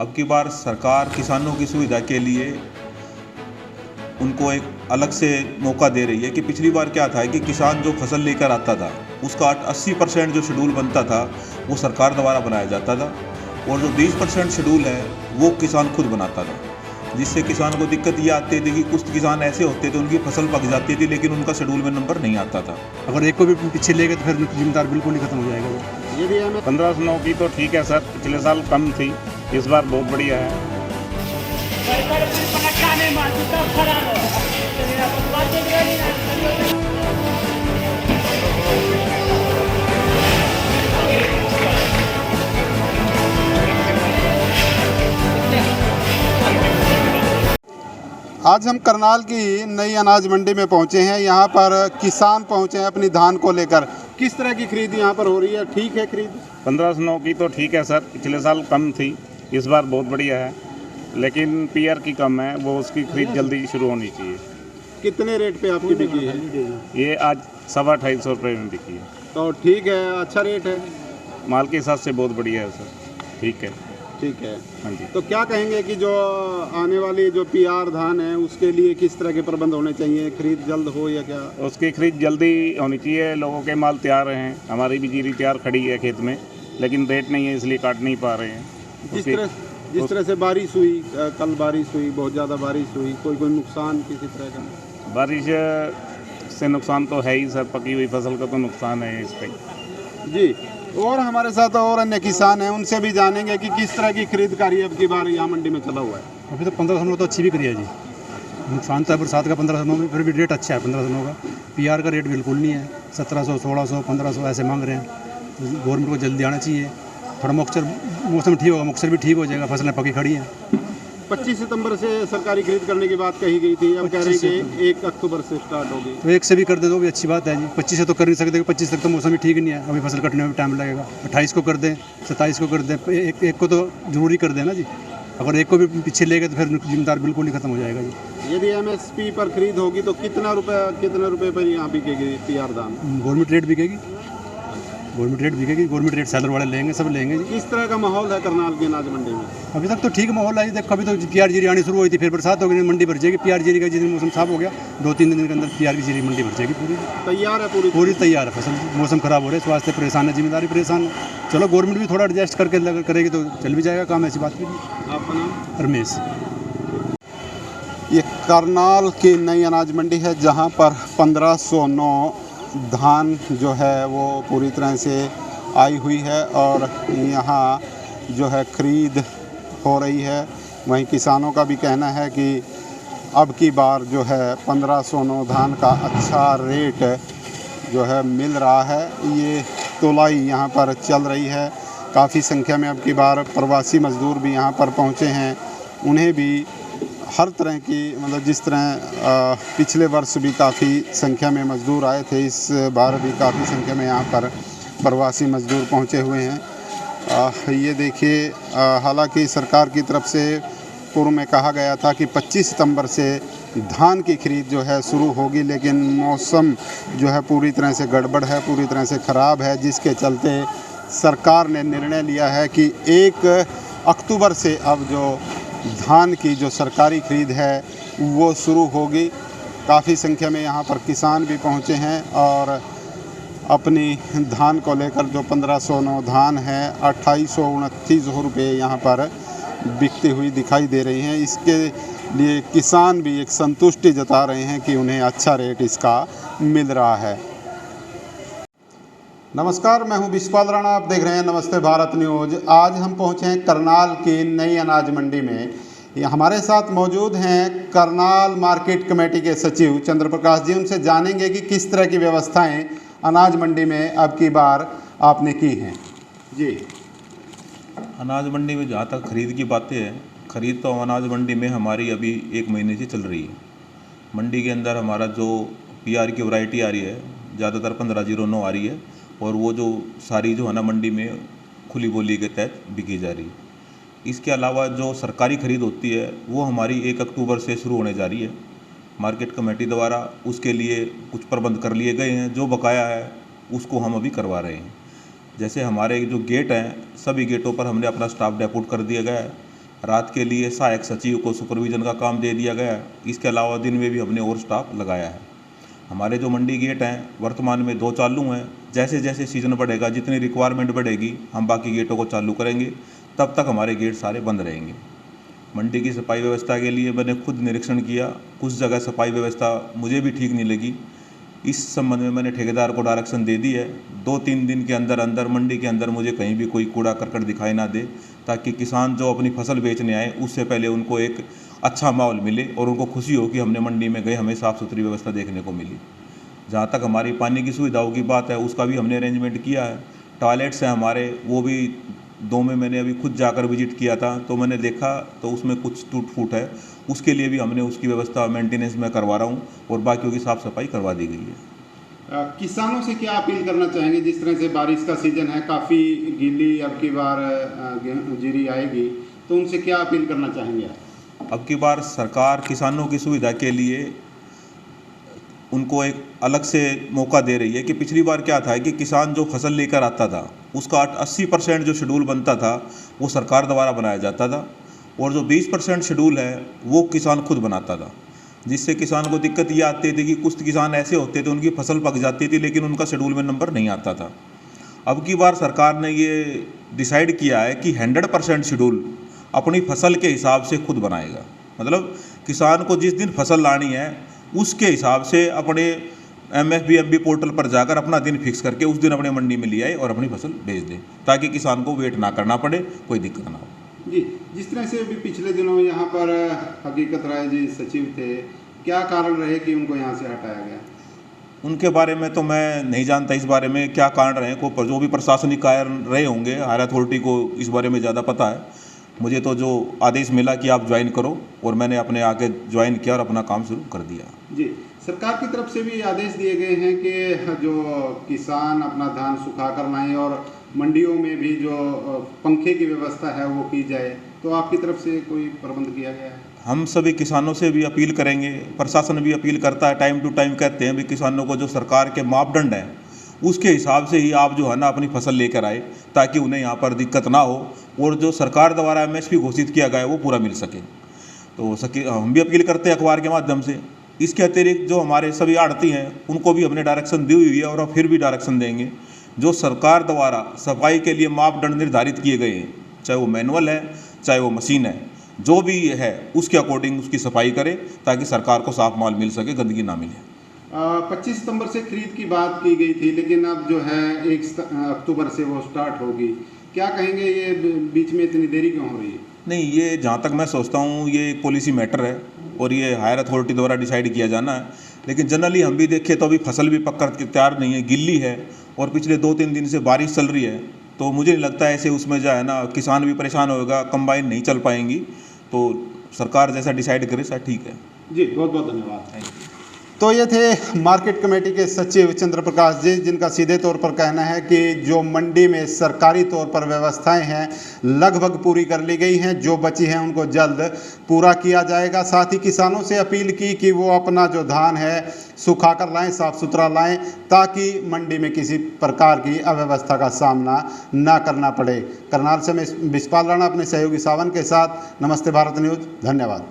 अब की बार सरकार किसानों की सुविधा के लिए उनको एक अलग से मौका दे रही है कि पिछली बार क्या था कि किसान जो फसल लेकर आता था उसका 80% जो शेड्यूल बनता था वो सरकार द्वारा बनाया जाता था और जो 20% शेड्यूल है वो किसान खुद बनाता था, जिससे किसान को दिक्कत ये आती थी कि कुछ किसान ऐसे होते थे उनकी फसल पक जाती थी लेकिन उनका शेड्यूल में नंबर नहीं आता था। अगर एक को भी पीछे ले गए तो फिर जिम्मेदार बिल्कुल ही खत्म हो जाएगा वो। यदि हमें 1509 की तो ठीक है सर, पिछले साल कम थी, इस बार बहुत बढ़िया है। आज हम करनाल की नई अनाज मंडी में पहुंचे हैं। यहाँ पर किसान पहुंचे हैं अपनी धान को लेकर। किस तरह की खरीद यहाँ पर हो रही है? ठीक है खरीद? 1509 की तो ठीक है सर, पिछले साल कम थी, इस बार बहुत बढ़िया है, लेकिन पीआर की कम है, वो उसकी खरीद जल्दी शुरू होनी चाहिए। कितने रेट पे आपकी बिकी है? ये आज 2,250 रुपये में बिकी है। तो ठीक है, अच्छा रेट है, माल के हिसाब से बहुत बढ़िया है सर, ठीक है। ठीक है। हाँ जी। तो क्या कहेंगे कि जो आने वाली जो पीआर धान है उसके लिए किस तरह के प्रबंध होने चाहिए? खरीद जल्द हो या क्या? उसकी खरीद जल्दी होनी चाहिए, लोगों के माल तैयार हैं, हमारी भी जीरी तैयार खड़ी है खेत में, लेकिन रेट नहीं है इसलिए काट नहीं पा रहे हैं। जिस तरह से बारिश हुई, कल बारिश हुई, बहुत ज़्यादा बारिश हुई, कोई नुकसान किसी तरह का? बारिश से नुकसान तो है ही सर, पकी हुई फसल का तो नुकसान है इस पर जी। और हमारे साथ और अन्य किसान हैं, उनसे भी जानेंगे कि किस तरह की खरीदकारी अब की बार यहाँ मंडी में चला हुआ है। अभी तो 1509 तो अच्छी भी करी है जी। नुकसान तो है बरसात का 1509 में, फिर भी रेट अच्छा है 1509 का। पीआर का रेट बिल्कुल नहीं है, 1700, 1600, 1500 ऐसे मांग रहे हैं। तो गवर्नमेंट को जल्दी आना चाहिए। थोड़ा मौसम ठीक होगा, मौसम भी ठीक हो जाएगा, फसलें पकी खड़ी हैं। 25 सितंबर से सरकारी खरीद करने की बात कही गई थी, अब कह रहे हैं कि 1 अक्टूबर से स्टार्ट होगी। तो 1 से भी कर दे तो भी अच्छी बात है जी। 25 से तो कर नहीं सकते, 25 तक तो मौसम भी ठीक नहीं है, अभी फसल कटने में टाइम लगेगा। 28 को कर दें, 27 को कर दें, एक को तो जरूरी कर दें ना जी। अगर एक को भी पीछे ले गए तो फिर जिम्मेदार बिल्कुल ही खत्म हो जाएगा जी। यदि एमएसपी पर खरीद होगी तो कितने रुपए पर यहाँ बिकेगी पीआर धान? गवर्नमेंट रेट बिकेगी, गवर्नमेंट रेट सेलर वाले लेंगे, सब लेंगे जी। किस तरह का माहौल है करनाल की अनाज मंडी में? अभी तक तो ठीक माहौल है। देखो अभी तो पीआर जीरी आनी शुरू हुई थी, फिर बरसात हो गई, मंडी भर जाएगी। पीआर जीरी का जिस दिन मौसम साफ हो गया 2-3 दिन के अंदर पीआर की जीरी मंडी भर जाएगी पूरी। तैयार है पूरी तैयार है फसल। मौसम खराब हो रहा है, स्वास्थ्य परेशान है, जिम्मेदारी परेशान है। चलो गवर्नमेंट भी थोड़ा एडजस्ट करके करेगी तो चल भी जाएगा काम, ऐसी बात भी नहीं। आपका नाम? रमेश। ये करनाल की नई अनाज मंडी है जहाँ पर 1509 धान जो है वो पूरी तरह से आई हुई है और यहाँ जो है खरीद हो रही है। वहीं किसानों का भी कहना है कि अब की बार जो है 1509 धान का अच्छा रेट जो है मिल रहा है। ये तोलाई यहाँ पर चल रही है। काफ़ी संख्या में अब की बार प्रवासी मज़दूर भी यहाँ पर पहुँचे हैं। उन्हें भी हर तरह की मतलब जिस तरह पिछले वर्ष भी काफ़ी संख्या में मज़दूर आए थे, इस बार भी काफ़ी संख्या में यहाँ पर प्रवासी मज़दूर पहुँचे हुए हैं। ये देखिए, हालांकि सरकार की तरफ से पूर्व में कहा गया था कि 25 सितंबर से धान की खरीद जो है शुरू होगी, लेकिन मौसम जो है पूरी तरह से गड़बड़ है, पूरी तरह से ख़राब है, जिसके चलते सरकार ने निर्णय लिया है कि 1 अक्टूबर से अब जो धान की जो सरकारी खरीद है वो शुरू होगी। काफ़ी संख्या में यहाँ पर किसान भी पहुँचे हैं और अपनी धान को लेकर जो 1509 धान है 2829 रुपये यहाँ पर बिकती हुई दिखाई दे रही हैं। इसके लिए किसान भी एक संतुष्टि जता रहे हैं कि उन्हें अच्छा रेट इसका मिल रहा है। नमस्कार, मैं हूं विश्वपाल राणा, आप देख रहे हैं नमस्ते भारत न्यूज़। आज हम पहुंचे हैं करनाल की नई अनाज मंडी में। हमारे साथ मौजूद हैं करनाल मार्केट कमेटी के सचिव चंद्र प्रकाश जी। उनसे जानेंगे कि किस तरह की व्यवस्थाएं अनाज मंडी में अब की बार आपने की हैं। जी। अनाज मंडी में जहाँ तक खरीद की बातें हैं, खरीद तो अनाज मंडी में हमारी अभी 1 महीने से चल रही है। मंडी के अंदर हमारा जो पीआर की वैरायटी आ रही है ज़्यादातर 1509 आ रही है और वो जो सारी जो है ना मंडी में खुली बोली के तहत बिकी जा रही है। इसके अलावा जो सरकारी खरीद होती है वो हमारी 1 अक्टूबर से शुरू होने जा रही है मार्केट कमेटी द्वारा। उसके लिए कुछ प्रबंध कर लिए गए हैं, जो बकाया है उसको हम अभी करवा रहे हैं। जैसे हमारे जो गेट हैं, सभी गेटों पर हमने अपना स्टाफ डेपुट कर दिया गया है रात के लिए सहायक सचिव को सुपरविज़न का काम दे दिया गया है। इसके अलावा दिन में भी हमने और स्टाफ लगाया है। हमारे जो मंडी गेट हैं वर्तमान में 2 चालू हैं। जैसे जैसे सीज़न बढ़ेगा, जितनी रिक्वायरमेंट बढ़ेगी, हम बाकी गेटों को चालू करेंगे। तब तक हमारे गेट सारे बंद रहेंगे। मंडी की सफाई व्यवस्था के लिए मैंने खुद निरीक्षण किया। कुछ जगह सफाई व्यवस्था मुझे भी ठीक नहीं लगी। इस संबंध में मैंने ठेकेदार को डायरेक्शन दे दी है। 2-3 दिन के अंदर अंदर मंडी के अंदर मुझे कहीं भी कोई कूड़ा करकट दिखाई ना दे, ताकि किसान जो अपनी फसल बेचने आए उससे पहले उनको एक अच्छा माहौल मिले और उनको खुशी हो कि हमने मंडी में गए, हमें साफ़ सुथरी व्यवस्था देखने को मिली। जहाँ तक हमारी पानी की सुविधाओं की बात है, उसका भी हमने अरेंजमेंट किया है। टॉयलेट्स हैं हमारे, वो भी 2 में मैंने अभी खुद जाकर विजिट किया था, तो मैंने देखा तो उसमें कुछ टूट फूट है। उसके लिए भी हमने उसकी व्यवस्था मेंटेनेंस में करवा रहा हूँ और बाकियों की साफ़ सफाई करवा दी गई है। किसानों से क्या अपील करना चाहेंगे? जिस तरह से बारिश का सीज़न है, काफ़ी गीली अब की बार जीरी आएगी, तो उनसे क्या अपील करना चाहेंगे आप? अब की बार सरकार किसानों की सुविधा के लिए उनको एक अलग से मौका दे रही है कि पिछली बार क्या था कि किसान जो फसल लेकर आता था उसका 80% जो शेड्यूल बनता था वो सरकार द्वारा बनाया जाता था, और जो 20% शेड्यूल है वो किसान खुद बनाता था। जिससे किसान को दिक्कत ये आती थी कि कुछ किसान ऐसे होते थे उनकी फसल पक जाती थी लेकिन उनका शेड्यूल में नंबर नहीं आता था। अब की बार सरकार ने ये डिसाइड किया है कि 100% शेड्यूल अपनी फसल के हिसाब से खुद बनाएगा। मतलब किसान को जिस दिन फसल लानी है उसके हिसाब से अपने MFBMB पोर्टल पर जाकर अपना दिन फिक्स करके उस दिन अपने मंडी में ले आए और अपनी फसल बेच दे, ताकि किसान को वेट ना करना पड़े, कोई दिक्कत ना हो। जी, जिस तरह से अभी पिछले दिनों यहाँ पर हकीकत राय जी सचिव थे, क्या कारण रहे कि उनको यहाँ से हटाया गया? उनके बारे में तो मैं नहीं जानता, इस बारे में क्या कारण रहे को जो भी प्रशासनिक कारण रहे होंगे, हायर अथॉरिटी को इस बारे में ज़्यादा पता है। मुझे तो जो आदेश मिला कि आप ज्वाइन करो, और मैंने अपने आके ज्वाइन किया और अपना काम शुरू कर दिया। जी, सरकार की तरफ से भी आदेश दिए गए हैं कि जो किसान अपना धान सुखा कर लाएं और मंडियों में भी जो पंखे की व्यवस्था है वो की जाए, तो आपकी तरफ से कोई प्रबंध किया गया है? हम सभी किसानों से भी अपील करेंगे, प्रशासन भी अपील करता है, टाइम टू टाइम कहते हैं भी किसानों को जो सरकार के मापदंड हैं उसके हिसाब से ही आप जो है ना अपनी फसल लेकर आए, ताकि उन्हें यहाँ पर दिक्कत ना हो और जो सरकार द्वारा MSP घोषित किया गया है वो पूरा मिल सके। तो हम भी अपील करते हैं अखबार के माध्यम से। इसके अतिरिक्त जो हमारे सभी आड़ती हैं उनको भी हमने डायरेक्शन दी हुई है और फिर भी डायरेक्शन देंगे। जो सरकार द्वारा सफाई के लिए मापदंड निर्धारित किए गए हैं, चाहे वो मैनुअल है चाहे वो मशीन है, जो भी है उसके अकॉर्डिंग उसकी सफाई करें, ताकि सरकार को साफ माल मिल सके, गंदगी ना मिले। 25 सितंबर से खरीद की बात की गई थी, लेकिन अब जो है 1 अक्टूबर से वो स्टार्ट होगी। क्या कहेंगे, ये बीच में इतनी देरी क्यों हो रही है? नहीं, ये जहाँ तक मैं सोचता हूँ ये एक पॉलिसी मैटर है और ये हायर अथॉरिटी द्वारा डिसाइड किया जाना है। लेकिन जनरली हम भी देखें तो अभी फसल भी पक कर तैयार नहीं है, गिल्ली है और पिछले 2-3 दिन से बारिश चल रही है, तो मुझे नहीं लगता ऐसे उसमें जो है ना किसान भी परेशान होगा, कंबाइन नहीं चल पाएंगी। तो सरकार जैसा डिसाइड करे सर ठीक है। जी, बहुत बहुत धन्यवाद। तो ये थे मार्केट कमेटी के सचिव चंद्र प्रकाश जी, जिनका सीधे तौर पर कहना है कि जो मंडी में सरकारी तौर पर व्यवस्थाएं हैं लगभग पूरी कर ली गई हैं, जो बची हैं उनको जल्द पूरा किया जाएगा। साथ ही किसानों से अपील की कि वो अपना जो धान है सुखा कर लाएं, साफ़ सुथरा लाएं, ताकि मंडी में किसी प्रकार की अव्यवस्था का सामना ना करना पड़े। करनाल से मैं विशपाल राणा अपने सहयोगी सावन के साथ, नमस्ते भारत न्यूज़, धन्यवाद।